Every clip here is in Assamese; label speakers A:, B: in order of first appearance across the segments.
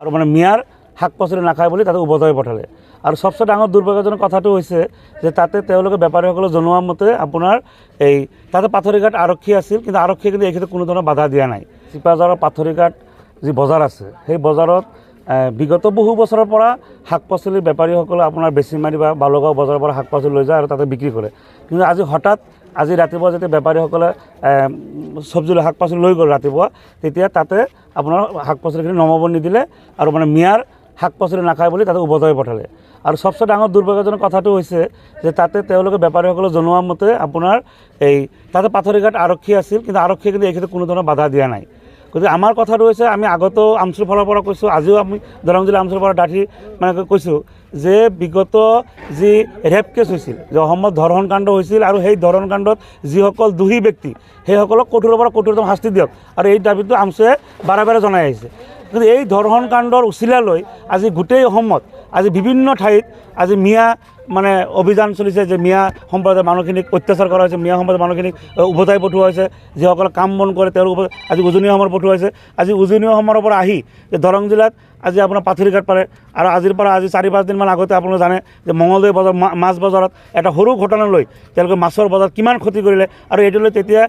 A: আৰু মানে মিয়াৰ শাক পাচলি নাখায় বুলি তাতে উভতাই পঠালে। আৰু সবচে ডাঙৰ দুৰ্ভাগ্যজনক কথাটো হৈছে যে তাতে তেওঁলোকে বেপাৰীসকলে জনোৱা মতে আপোনাৰ এই তাতে পাথৰিঘাট আৰক্ষী আছিল, কিন্তু আৰক্ষীয়ে কিন্তু এই ক্ষেত্ৰত কোনো ধৰণৰ বাধা দিয়া নাই। চিপাঝাৰৰ পাথৰিঘাট যি বজাৰ আছে সেই বজাৰত বিগত বহু বছৰৰ পৰা শাক পাচলিৰ বেপাৰীসকলে আপোনাৰ বেচিমাৰি বা বালুগাঁও বজাৰৰ পৰা শাক পাচলি লৈ যায় আৰু তাতে বিক্ৰী কৰে। কিন্তু আজি ৰাতিপুৱা যেতিয়া বেপাৰীসকলে চব্জি শাক পাচলি লৈ গ'ল ৰাতিপুৱা, তেতিয়া তাতে আপোনাৰ শাক পাচলিখিনি নমাব নিদিলে আৰু মানে মিয়াৰ শাক পাচলি নাখায় বুলি তাতে উভতাই পঠালে। আৰু সবচে ডাঙৰ দুৰ্ভাগ্যজনক কথাটো হৈছে যে তাতে তেওঁলোকে বেপাৰীসকলে জনোৱা মতে আপোনাৰ এই তাতে পাথৰিঘাট আৰক্ষী আছিল, কিন্তু আৰক্ষীয়ে কিন্তু এই ক্ষেত্ৰত কোনো ধৰণৰ বাধা দিয়া নাই। গতিকে আমাৰ কথাটো হৈছে আমি আগতেও আমচুৰ ফালৰ পৰা কৈছোঁ, আজিও আমি দৰং জিলা আমচুৰ পৰা ডাঠি মানে কৈছোঁ যে বিগত যি ৰেপ কেছ হৈছিল, যে অসমত ধৰ্ষণ কাণ্ড হৈছিল আৰু সেই ধৰ্ষণ কাণ্ডত যিসকল দোষী ব্যক্তি সেইসকলক কঠোৰৰ পৰা কঠোৰতম শাস্তি দিয়ক, আৰু এই দাবীটো আমচুৱে বাৰে বাৰে জনাই আহিছে। কিন্তু এই ধৰ্ষণ কাণ্ডৰ উচিলা লৈ আজি গোটেই অসমত আজি বিভিন্ন ঠাইত আজি মিয়া মানে অভিযান চলিছে, যে মিয়া সম্প্ৰদায়ৰ মানুহখিনিক অত্যাচাৰ কৰা হৈছে, মিয়া সম্প্ৰদায়ৰ মানুহখিনিক উভতাই পঠোৱা হৈছে, যিসকলে কাম বন কৰে তেওঁলোক আজি উজনি অসমৰ পঠোৱা হৈছে। আজি উজনি অসমৰ পৰা আহি যে দৰং জিলাত আজি আপোনাৰ পাথৰিঘাট পাৰে, আৰু আজিৰ পৰা আজি 4-5 দিনমান আগতে আপোনালোকে জানে যে মঙলদৈ বজাৰ মাছ বজাৰত এটা সৰু ঘটনা লৈ তেওঁলোকে মাছৰ বজাৰত কিমান ক্ষতি কৰিলে, আৰু এইটো লৈ তেতিয়া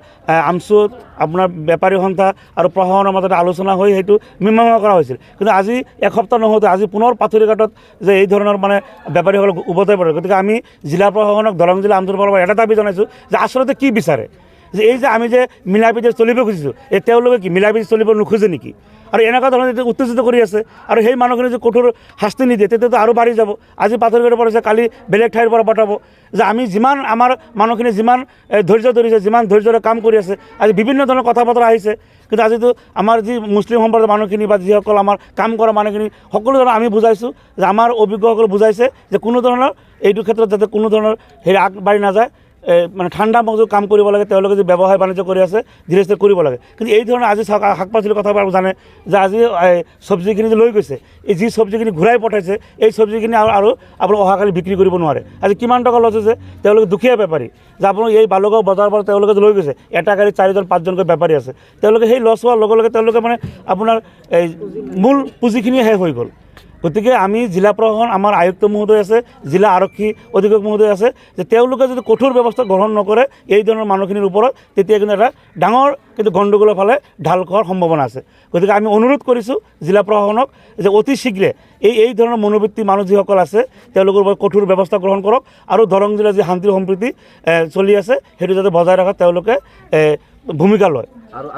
A: আমচুত আপোনাৰ বেপাৰী সন্থা আৰু প্ৰশাসনৰ মাজতে আলোচনা হৈ সেইটো মীমাংসা কৰা হৈছিল। কিন্তু আজি এসপ্তাহ নহওঁতে আজি পুনৰ পাথৰিঘাটত যে এই ধৰণৰ মানে বেপাৰীসকলক উভতাই পৰে। গতিকে আমি জিলা প্ৰশাসনক দৰং জিলা আমচুৰ পৰা এটা দাবী জনাইছোঁ যে আচলতে কি বিচাৰে, যে এই যে আমি যে মিলাপ্ৰীতি চলিব খুজিছোঁ, এই তেওঁলোকে কি মিলাপ্ৰীতি চলিব নোখোজে নেকি? আৰু এনেকুৱা ধৰণৰ যেতিয়া উত্তেজিত কৰি আছে আৰু সেই মানুহখিনি যদি কঠোৰ শাস্তি নিদিয়ে তেতিয়াতো আৰু বাঢ়ি যাব। আজি পাথৰিঘাটৰ পৰা কালি বেলেগ ঠাইৰ পৰা পঠাব। যে আমি যিমান আমাৰ মানুহখিনি যিমান ধৈৰ্য ধৰিছে, যিমান ধৈৰ্যৰে কাম কৰি আছে, আজি বিভিন্ন ধৰণৰ কথা বতৰা আহিছে, কিন্তু আজিতো আমাৰ যি মুছলিম সম্প্ৰদায়ৰ মানুহখিনি বা যিসকল আমাৰ কাম কৰা মানুহখিনি সকলো ধৰণৰ আমি বুজাইছোঁ, যে আমাৰ অভিজ্ঞসকলে বুজাইছে যে কোনো ধৰণৰ এইটো ক্ষেত্ৰত যাতে কোনো ধৰণৰ হেৰি আগবাঢ়ি নাযায়, মানে ঠাণ্ডা মগজুত কাম কৰিব লাগে, তেওঁলোকে যে ব্যৱসায় বাণিজ্য কৰি আছে ধীৰে স্থিৰে কৰিব লাগে। কিন্তু এই ধৰণৰ আজি চাওক শাক পাচলিৰ কথা জানে যে আজি চব্জিখিনি যে লৈ গৈছে, এই যি চব্জিখিনি ঘূৰাই পঠাইছে এই চব্জিখিনি আৰু আপোনালোক অহাকালি বিক্ৰী কৰিব নোৱাৰে। আজি কিমান টকা লছ হৈছে, তেওঁলোকে দুখীয়া বেপাৰী, যে আপোনালোক এই বালুগাঁও বজাৰৰ পৰা তেওঁলোকে যে লৈ গৈছে, এটা গাড়ীত 4-5জনকৈ বেপাৰী আছে, তেওঁলোকে সেই লছ হোৱাৰ লগে লগে তেওঁলোকে মানে আপোনাৰ এই মূল পুঁজিখিনি শেষ হৈ গ'ল। গতিকে আমি জিলা প্ৰশাসন, আমাৰ আয়ুক্ত মহোদয় আছে, জিলা আৰক্ষী অধীক্ষক মহোদয় আছে, যে তেওঁলোকে যদি কঠোৰ ব্যৱস্থা গ্ৰহণ নকৰে এই ধৰণৰ মানুহখিনিৰ ওপৰত, তেতিয়া কিন্তু এটা ডাঙৰ কিন্তু গণ্ডগোলৰ ফালে ঢাল খোৱাৰ সম্ভাৱনা আছে। গতিকে আমি অনুৰোধ কৰিছোঁ জিলা প্ৰশাসনক যে অতি শীঘ্ৰে এই ধৰণৰ মনোবৃত্তি মানুহ যিসকল আছে তেওঁলোকৰ ওপৰত কঠোৰ ব্যৱস্থা গ্ৰহণ কৰক, আৰু দৰং জিলাৰ যি শান্তি সম্প্ৰীতি চলি আছে সেইটো যাতে বজাই ৰখাত তেওঁলোকে ভূমিকা লয়।
B: আৰু